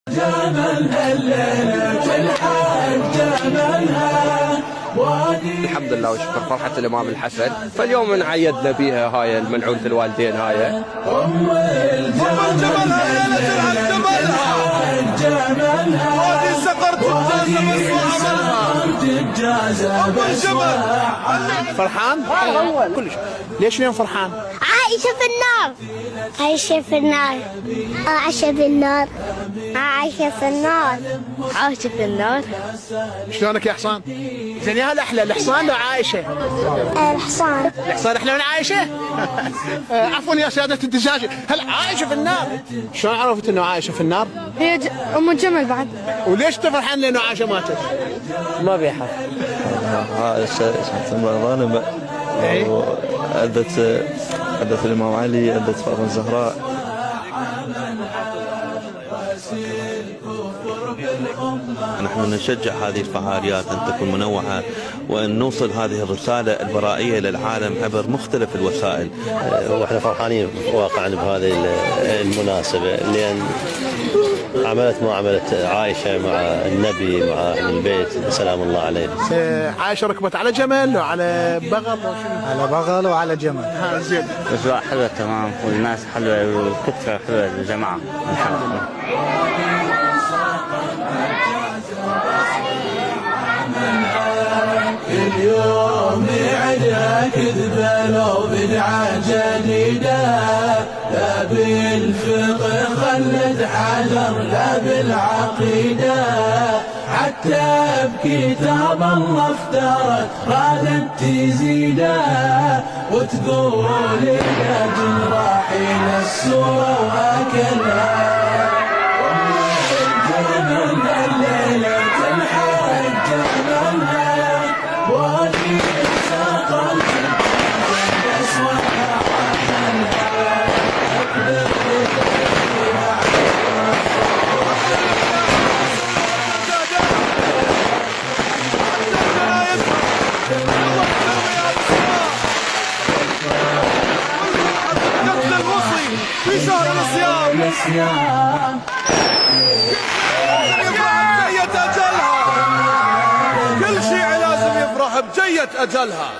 جمالها الليلة الحج جمالها. الحمد لله والشكر فرحة الإمام الحسن، فاليوم نعيدنا بيها هاي المنعومة الوالدين هاي. أم الجمالها ليلة الحج جمالها. وادي سقر تتجاز أم الجمال. فرحان؟ كلش. ليش اليوم فرحان؟ عايشة في النار. عايشة في النار. عايشة في النار. عايشة في النار. عايشة في النار. شلونك يا حصان؟ زين يا الأحلى الحصان لو عايشة؟ الحصان. الحصان أحلى من عايشة؟ عفوا يا سيادة الدجاجة، هل عايشة في النار؟ شلون عرفت إنه عايشة في النار؟ هي أم الجمل بعد. وليش أنت فرحان لأنه عايشة ماتت؟ ما بيحر. هذا ظالمة. أدت الإمام علي، أدت فاطمة الزهراء. نحن نشجع هذه الفعاليات أن تكون منوعة، وأن نوصل هذه الرسالة البرائية للعالم عبر مختلف الوسائل. وإحنا فرحانين واقعا بهذه المناسبة، لأن عملت ما عملت عائشة مع النبي مع أهل البيت سلام الله عليه. عائشة ركبت على جمل وعلى بغل على بغل وعلى جمل. زين. الأجواء حلوة تمام، والناس حلوة والكترة حلوة الجماعة الحمد لله. اليوم عدا كذبة لو بدعة جديدة، لا بالفقه خلت حجر لا بالعقيدة، حتى بكتاب الله افترت غادت تزيده، وتقول يا جراحين السورة واكلها. جمالها الليلة الحج جمالها. وادي سقر أسودها عملها. في شهر الصيام يفرح بجية أجلها. كل شيء لازم يفرح بجية أجلها.